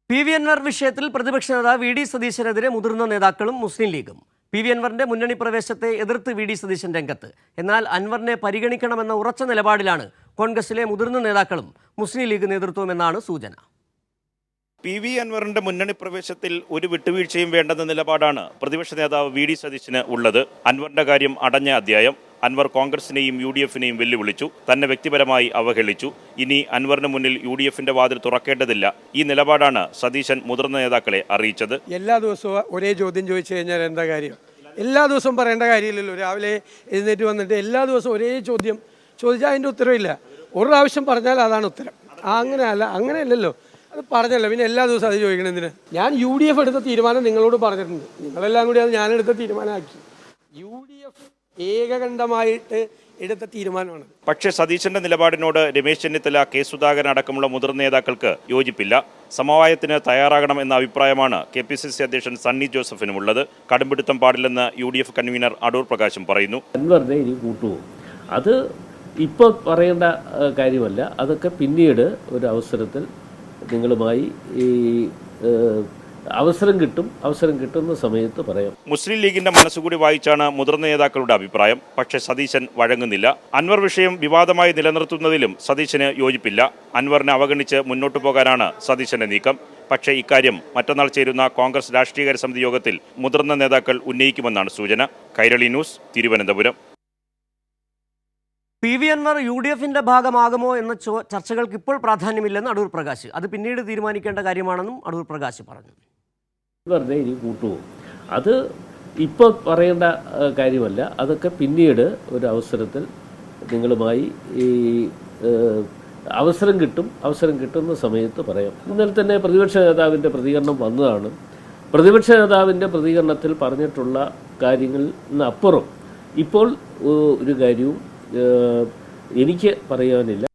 PV. Anwar വിഷയത്തിൽ പ്രതിപക്ഷ നേതാവ് വി.ഡി. സതീശനെതിരെ മുതിർന്ന നേതാക്കളും മുസ്ലിം ലീഗും. പി.വി. അൻവറിന്റെ മുന്നണി പ്രവേശത്തെ എതിർത്ത് വി.ഡി. സതീശൻ രംഗത്ത്. എന്നാൽ അൻവറിനെ പരിഗണിക്കണമെന്ന ഉറച്ച നിലപാടിലാണ് കോൺഗ്രസിലെ മുതിർന്ന നേതാക്കളും മുസ്ലിം ലീഗ് നേതൃത്വമെന്നാണ് സൂചന. പി.വി. അൻവറിന്റെ മുന്നണി പ്രവേശത്തിൽ ഒരു വിട്ടുവീഴ്ചയും വേണ്ടെന്ന നിലപാടാണ് പ്രതിപക്ഷ നേതാവ് വി.ഡി. സതീശന് ഉള്ളത്. അൻവറിന്റെ കാര്യം അടഞ്ഞ അധ്യായം. അൻവർ കോൺഗ്രസിനെയും യു.ഡി.എഫിനെയും വെല്ലുവിളിച്ചു, തന്നെ വ്യക്തിപരമായി അവഹേളിച്ചു. ഇനി അൻവറിന് മുന്നിൽ യു.ഡി.എഫിന്റെ വാതിൽ തുറക്കേണ്ടതില്ല. ഈ നിലപാടാണ് സതീശൻ മുതിർന്ന നേതാക്കളെ അറിയിച്ചത്. എല്ലാ ദിവസവും ഒരേ ചോദ്യം ചോദിച്ചു കഴിഞ്ഞാൽ എന്താ കാര്യം? എല്ലാ ദിവസവും പറയേണ്ട കാര്യമില്ലല്ലോ. രാവിലെ എഴുന്നേറ്റ് വന്നിട്ട് എല്ലാ ദിവസവും ഒരേ ചോദ്യം ചോദിച്ചാൽ അതിൻ്റെ ഉത്തരവില്ല. ഒരു പ്രാവശ്യം പറഞ്ഞാൽ അതാണ് ഉത്തരം. അങ്ങനെയല്ലല്ലോ. അത് പറഞ്ഞല്ലോ, പിന്നെ എല്ലാ ദിവസവും അത് ചോദിക്കണമെന്തിന്? ഞാൻ യു.ഡി.എഫ് എടുത്ത തീരുമാനം നിങ്ങളോട് പറഞ്ഞിട്ടുണ്ട്. നിങ്ങളെല്ലാം കൂടി അത് ഞാനെടുത്ത തീരുമാനമാക്കി. യു.ഡി.എഫ് ഏകകണ്ഠമായിട്ട് എടുത്ത തീരുമാനമാണ്. പക്ഷേ സതീശന്റെ നിലപാടിനോട് രമേശ് ചെന്നിത്തല, കെ സുധാകരൻ അടക്കമുള്ള മുതിർന്ന നേതാക്കൾക്ക് യോജിപ്പില്ല. സമവായത്തിന് തയ്യാറാകണം എന്ന അഭിപ്രായമാണ് KPCC അധ്യക്ഷൻ സണ്ണി ജോസഫിനുമുള്ളത്. കടുംപിടുത്തം പാടില്ലെന്ന് UDF കൺവീനർ അടൂർ പ്രകാശും പറയുന്നു. അൻവറിനെ ഇനി കൂട്ടുപോകും. അത് ഇപ്പോൾ പറയേണ്ട കാര്യമല്ല. അതൊക്കെ പിന്നീട് ഒരു അവസരത്തിൽ നിങ്ങളുമായി ഈ അവസരം കിട്ടുന്ന സമയത്ത് പറയാം. മുസ്ലിം ലീഗിന്റെ മനസ്സുകൂടി വായിച്ചാണ് മുതിർന്ന നേതാക്കളുടെ അഭിപ്രായം. പക്ഷേ സതീശൻ വഴങ്ങുന്നില്ല. അൻവർ വിഷയം വിവാദമായി നിലനിർത്തുന്നതിലും സതീശന് യോജിപ്പില്ല. അൻവറിനെ അവഗണിച്ച് മുന്നോട്ടു പോകാനാണ് സതീശന്റെ നീക്കം. പക്ഷേ ഇക്കാര്യം മറ്റന്നാൾ ചേരുന്ന കോൺഗ്രസ് രാഷ്ട്രീയകാര്യ സമിതി യോഗത്തിൽ മുതിർന്ന നേതാക്കൾ ഉന്നയിക്കുമെന്നാണ് സൂചന. കൈരളി ന്യൂസ്, തിരുവനന്തപുരം. പി.വി. അൻവർ യു.ഡി.എഫിന്റെ ഭാഗമാകുമോ എന്ന ചർച്ചകൾക്ക് ഇപ്പോൾ പ്രാധാന്യമില്ലെന്ന് അടൂർ പ്രകാശ്. അത് പിന്നീട് തീരുമാനിക്കേണ്ട കാര്യമാണെന്നും അടൂർ പ്രകാശ് പറഞ്ഞു. വെറുതെ ഇനി കൂട്ടുപോകും. അത് ഇപ്പോൾ പറയേണ്ട കാര്യമല്ല. അതൊക്കെ പിന്നീട് ഒരു അവസരത്തിൽ നിങ്ങളുമായി ഈ അവസരം കിട്ടുന്ന സമയത്ത് പറയാം. ഇന്നലെ തന്നെ പ്രതിപക്ഷ നേതാവിൻ്റെ പ്രതികരണം വന്നതാണ്. പ്രതിപക്ഷ നേതാവിൻ്റെ പ്രതികരണത്തിൽ പറഞ്ഞിട്ടുള്ള കാര്യങ്ങളിൽ നിന്നപ്പുറം ഇപ്പോൾ ഒരു കാര്യവും എനിക്ക് പറയാനില്ല.